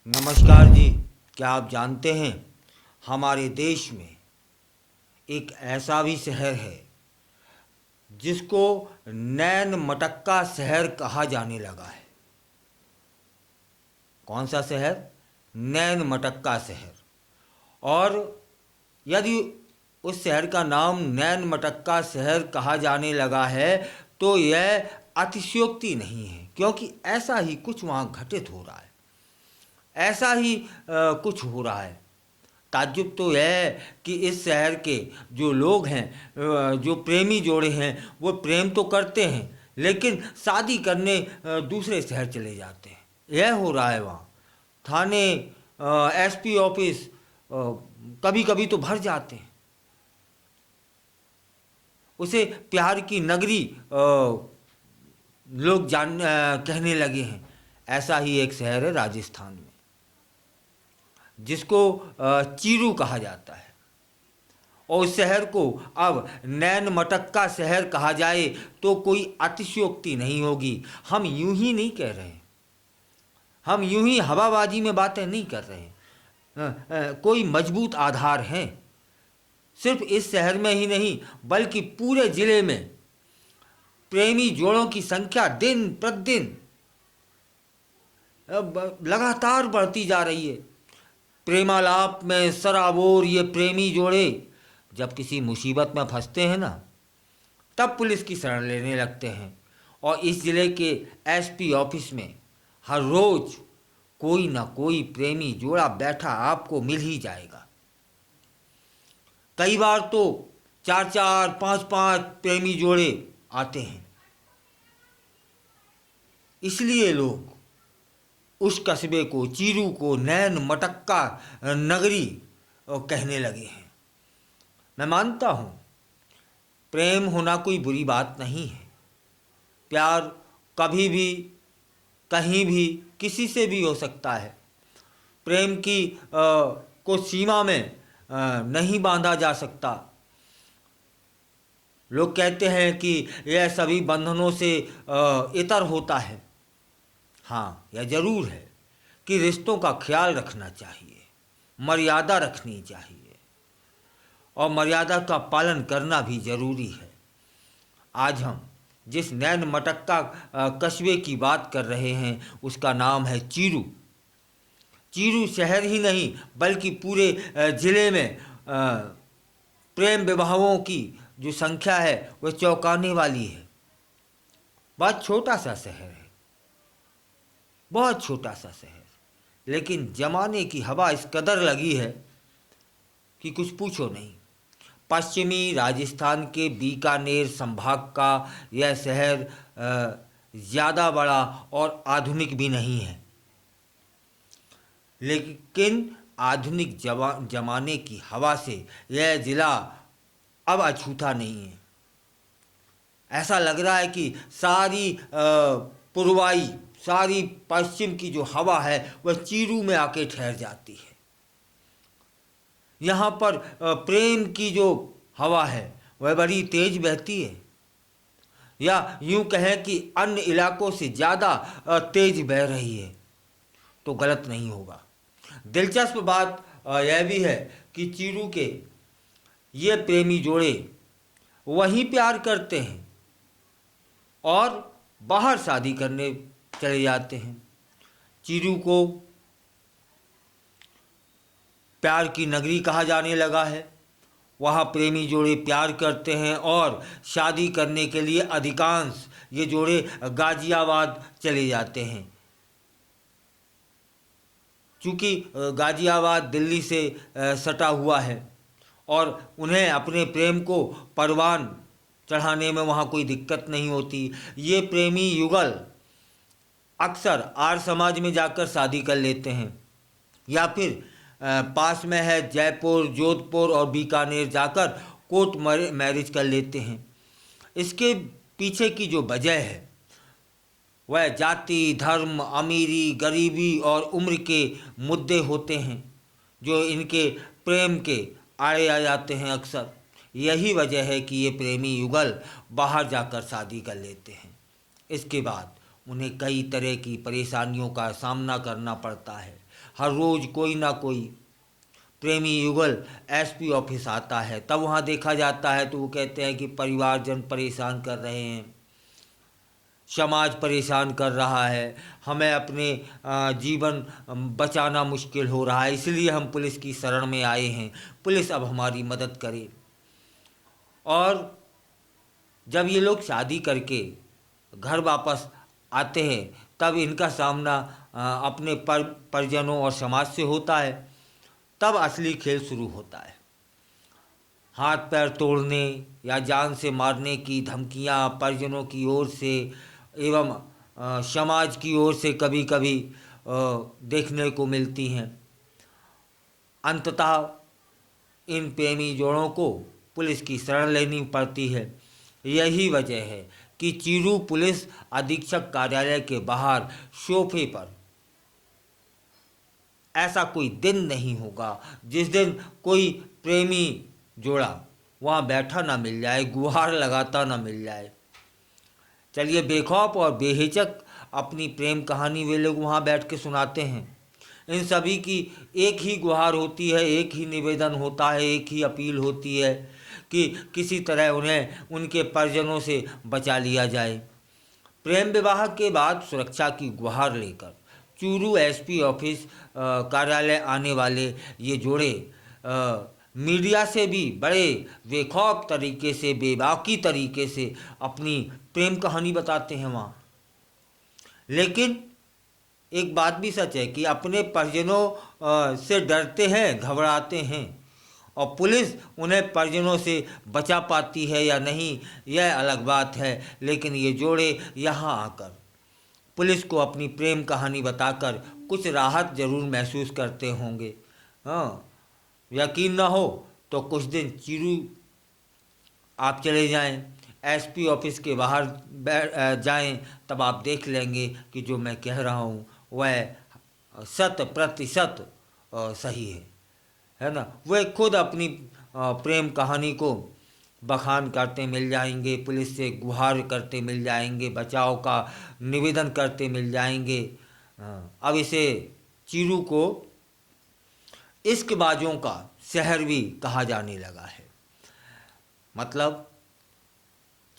नमस्कार जी। क्या आप जानते हैं हमारे देश में एक ऐसा भी शहर है जिसको नैन मटक्का शहर कहा जाने लगा है। कौन सा शहर? नैन मटक्का शहर। और यदि उस शहर का नाम नैन मटक्का शहर कहा जाने लगा है तो यह अतिशयोक्ति नहीं है, क्योंकि ऐसा ही कुछ वहाँ घटित हो रहा है। ऐसा ही कुछ हो रहा है। ताज्जुब तो यह है कि इस शहर के जो लोग हैं, जो प्रेमी जोड़े हैं, वो प्रेम तो करते हैं लेकिन शादी करने दूसरे शहर चले जाते हैं। यह हो रहा है वहाँ। थाने, एसपी ऑफिस कभी कभी तो भर जाते हैं। उसे प्यार की नगरी लोग कहने लगे हैं। ऐसा ही एक शहर है राजस्थान में जिसको चीरू कहा जाता है। और उस शहर को अब नैन मटक्का शहर कहा जाए तो कोई अतिशयोक्ति नहीं होगी। हम यूं ही नहीं कह रहे हैं, हम यूं ही हवाबाजी में बातें नहीं कर रहे हैं। कोई मजबूत आधार हैं। सिर्फ इस शहर में ही नहीं बल्कि पूरे जिले में प्रेमी जोड़ों की संख्या दिन प्रतिदिन लगातार बढ़ती जा रही है। प्रेमालाप में सराबोर ये प्रेमी जोड़े जब किसी मुसीबत में फंसते हैं ना, तब पुलिस की शरण लेने लगते हैं। और इस जिले के एसपी ऑफिस में हर रोज कोई ना कोई प्रेमी जोड़ा बैठा आपको मिल ही जाएगा। कई बार तो चार चार पांच पांच प्रेमी जोड़े आते हैं। इसलिए लोग उस कस्बे को, चीरू को नैन मटक्का नगरी कहने लगे हैं। मैं मानता हूँ प्रेम होना कोई बुरी बात नहीं है। प्यार कभी भी, कहीं भी, किसी से भी हो सकता है। प्रेम की को सीमा में नहीं बांधा जा सकता। लोग कहते हैं कि यह सभी बंधनों से इतर होता है। हाँ, यह जरूर है कि रिश्तों का ख्याल रखना चाहिए, मर्यादा रखनी चाहिए और मर्यादा का पालन करना भी जरूरी है। आज हम जिस नैन मटक्का कस्बे की बात कर रहे हैं उसका नाम है चीरू। चीरू शहर ही नहीं बल्कि पूरे जिले में प्रेम विवाहों की जो संख्या है वह चौंकाने वाली है। बहुत छोटा सा शहर है, बहुत छोटा सा शहर, लेकिन जमाने की हवा इस कदर लगी है कि कुछ पूछो नहीं। पश्चिमी राजस्थान के बीकानेर संभाग का यह शहर ज़्यादा बड़ा और आधुनिक भी नहीं है, लेकिन आधुनिक जमाने की हवा से यह ज़िला अब अछूता नहीं है। ऐसा लग रहा है कि सारी पूर्वाई, सारी पश्चिम की जो हवा है वह चीरू में आके ठहर जाती है। यहाँ पर प्रेम की जो हवा है वह बड़ी तेज बहती है, या यूं कहें कि अन्य इलाकों से ज़्यादा तेज बह रही है तो गलत नहीं होगा। दिलचस्प बात यह भी है कि चीरू के ये प्रेमी जोड़े वहीं प्यार करते हैं और बाहर शादी करने चले जाते हैं। चीरू को प्यार की नगरी कहा जाने लगा है। वहाँ प्रेमी जोड़े प्यार करते हैं और शादी करने के लिए अधिकांश ये जोड़े गाजियाबाद चले जाते हैं। चूँकि गाजियाबाद दिल्ली से सटा हुआ है और उन्हें अपने प्रेम को परवान चढ़ाने में वहाँ कोई दिक्कत नहीं होती। ये प्रेमी युगल अक्सर आर्य समाज में जाकर शादी कर लेते हैं या फिर पास में है जयपुर, जोधपुर और बीकानेर जाकर कोर्ट मैरिज कर लेते हैं। इसके पीछे की जो वजह है वह जाति, धर्म, अमीरी, गरीबी और उम्र के मुद्दे होते हैं जो इनके प्रेम के आड़े आ जाते हैं अक्सर। यही वजह है कि ये प्रेमी युगल बाहर जाकर शादी कर लेते हैं। इसके बाद उन्हें कई तरह की परेशानियों का सामना करना पड़ता है। हर रोज़ कोई ना कोई प्रेमी युगल एसपी ऑफिस आता है, तब वहाँ देखा जाता है तो वो कहते हैं कि परिवारजन परेशान कर रहे हैं, समाज परेशान कर रहा है, हमें अपने जीवन बचाना मुश्किल हो रहा है, इसलिए हम पुलिस की शरण में आए हैं, पुलिस अब हमारी मदद करे। और जब ये लोग शादी करके घर वापस आते हैं तब इनका सामना अपने परिजनों और समाज से होता है। तब असली खेल शुरू होता है। हाथ पैर तोड़ने या जान से मारने की धमकियां परिजनों की ओर से एवं समाज की ओर से कभी कभी देखने को मिलती हैं। अंततः इन प्रेमी जोड़ों को पुलिस की शरण लेनी पड़ती है। यही वजह है कि चीरू पुलिस अधीक्षक कार्यालय के बाहर सोफे पर ऐसा कोई दिन नहीं होगा जिस दिन कोई प्रेमी जोड़ा वहाँ बैठा ना मिल जाए, गुहार लगाता ना मिल जाए। चलिए, बेखौफ और बेहिचक अपनी प्रेम कहानी वे लोग वहाँ बैठ के सुनाते हैं। इन सभी की एक ही गुहार होती है, एक ही निवेदन होता है, एक ही अपील होती है कि किसी तरह उन्हें उनके परिजनों से बचा लिया जाए। प्रेम विवाह के बाद सुरक्षा की गुहार लेकर चूरू एसपी ऑफिस कार्यालय आने वाले ये जोड़े मीडिया से भी बड़े बेखौफ तरीके से, बेबाकी तरीके से अपनी प्रेम कहानी बताते हैं वहाँ। लेकिन एक बात भी सच है कि अपने परिजनों से डरते हैं, घबराते हैं, और पुलिस उन्हें परिजनों से बचा पाती है या नहीं यह अलग बात है। लेकिन ये जोड़े यहाँ आकर पुलिस को अपनी प्रेम कहानी बताकर कुछ राहत जरूर महसूस करते होंगे। हाँ, यकीन ना हो तो कुछ दिन चीरू आप चले जाएं, एसपी ऑफिस के बाहर जाएं, तब आप देख लेंगे कि जो मैं कह रहा हूँ वह 100% सही है ना। वे खुद अपनी प्रेम कहानी को बखान करते मिल जाएंगे, पुलिस से गुहार करते मिल जाएंगे, बचाव का निवेदन करते मिल जाएंगे। अब इसे चीरू को इश्कबाजों का शहर भी कहा जाने लगा है। मतलब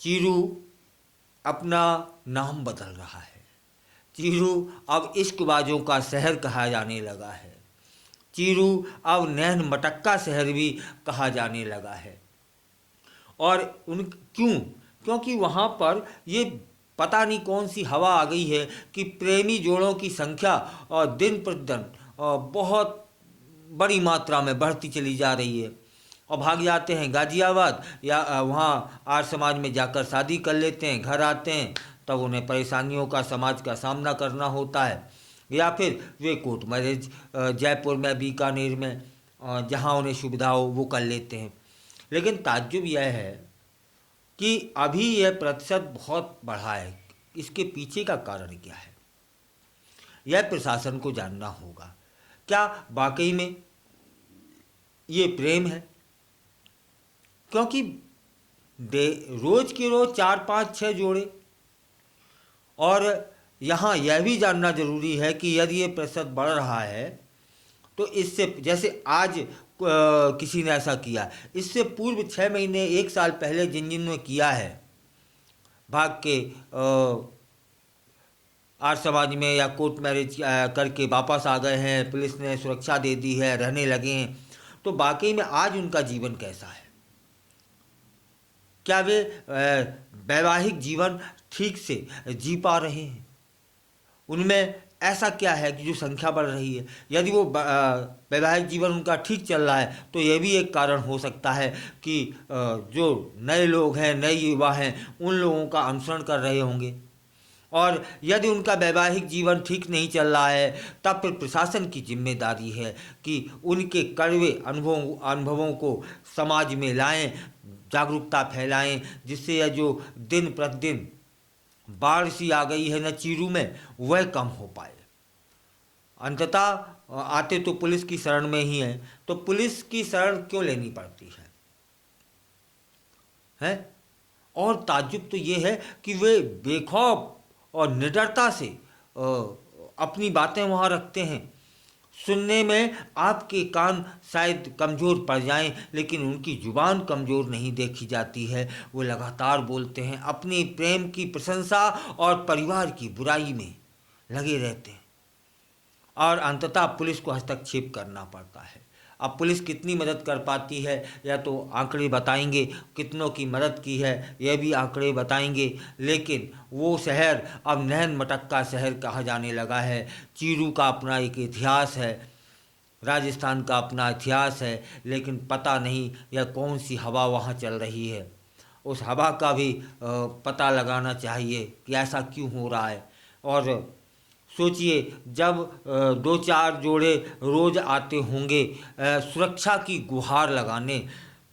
चीरू अपना नाम बदल रहा है। चीरू अब इश्कबाजों का शहर कहा जाने लगा है। चीरू अब नैन मटक्का शहर भी कहा जाने लगा है। और क्योंकि वहाँ पर ये पता नहीं कौन सी हवा आ गई है कि प्रेमी जोड़ों की संख्या दिन प्रतिदिन बहुत बड़ी मात्रा में बढ़ती चली जा रही है, और भाग जाते हैं गाजियाबाद या वहाँ आर्य समाज में जाकर शादी कर लेते हैं, घर आते हैं तब उन्हें परेशानियों का समाज का सामना करना होता है, या फिर वे कोर्ट मैरिज जयपुर में, बीकानेर में, जहाँ उन्हें सुविधा हो वो कर लेते हैं। लेकिन ताज्जुब यह है कि अभी यह प्रतिशत बहुत बढ़ा है। इसके पीछे का कारण क्या है, यह प्रशासन को जानना होगा। क्या वाकई में ये प्रेम है? क्योंकि रोज के रोज 4, 5, 6 जोड़े, और यहाँ यह भी जानना जरूरी है कि यदि ये प्रतिशत बढ़ रहा है तो इससे, जैसे आज किसी ने ऐसा किया, इससे पूर्व 6 महीने 1 साल पहले जिन ने किया है, भाग के आर्य समाज में या कोर्ट मैरिज करके वापस आ गए हैं, पुलिस ने सुरक्षा दे दी है, रहने लगे हैं, तो वाकई में आज उनका जीवन कैसा है? क्या वे वैवाहिक जीवन ठीक से जी पा रहे हैं? उनमें ऐसा क्या है कि जो संख्या बढ़ रही है? यदि वो वैवाहिक जीवन उनका ठीक चल रहा है तो यह भी एक कारण हो सकता है कि जो नए लोग हैं, नए युवा हैं, उन लोगों का अनुसरण कर रहे होंगे। और यदि उनका वैवाहिक जीवन ठीक नहीं चल रहा है तब फिर प्रशासन की जिम्मेदारी है कि उनके कड़वे अनुभवों को समाज में लाएं, जागरूकता फैलाएं, जिससे यह जो दिन प्रतिदिन बाढ़ सी आ गई है न चीरू में, वह कम हो पाए। अंततः आते तो पुलिस की शरण में ही है, तो पुलिस की शरण क्यों लेनी पड़ती है? और ताज्जुब तो ये है कि वे बेखौफ और निडरता से अपनी बातें वहाँ रखते हैं। सुनने में आपके कान शायद कमज़ोर पड़ जाएं, लेकिन उनकी जुबान कमज़ोर नहीं देखी जाती है। वो लगातार बोलते हैं, अपने प्रेम की प्रशंसा और परिवार की बुराई में लगे रहते हैं, और अंततः पुलिस को हस्तक्षेप करना पड़ता है। अब पुलिस कितनी मदद कर पाती है या तो आंकड़े बताएंगे, कितनों की मदद की है यह भी आंकड़े बताएंगे, लेकिन वो शहर अब नैन मटक्का शहर कहा जाने लगा है। चीरू का अपना एक इतिहास है, राजस्थान का अपना इतिहास है, लेकिन पता नहीं यह कौन सी हवा वहाँ चल रही है। उस हवा का भी पता लगाना चाहिए कि ऐसा क्यों हो रहा है। और सोचिए, जब दो चार जोड़े रोज आते होंगे सुरक्षा की गुहार लगाने,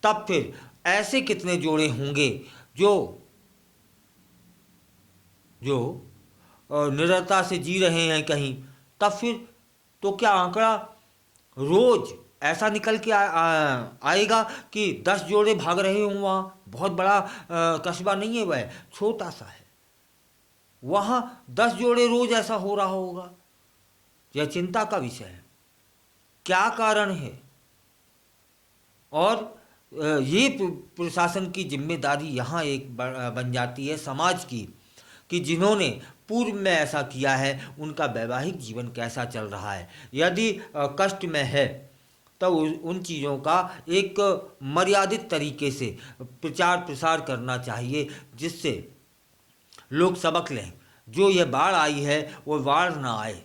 तब फिर ऐसे कितने जोड़े होंगे जो जो निरंतरता से जी रहे हैं कहीं। तब फिर तो क्या आंकड़ा रोज ऐसा निकल के आएगा कि 10 जोड़े भाग रहे हों। वहाँ बहुत बड़ा कस्बा नहीं है, वह छोटा सा है, वहाँ 10 जोड़े रोज ऐसा हो रहा होगा। यह चिंता का विषय है, क्या कारण है। और ये प्रशासन की जिम्मेदारी यहाँ एक बन जाती है समाज की, कि जिन्होंने पूर्व में ऐसा किया है उनका वैवाहिक जीवन कैसा चल रहा है। यदि कष्ट में है तो उन चीज़ों का एक मर्यादित तरीके से प्रचार प्रसार करना चाहिए, जिससे लोग सबक लें। जो यह बाढ़ आई है वो बाढ़ ना आए,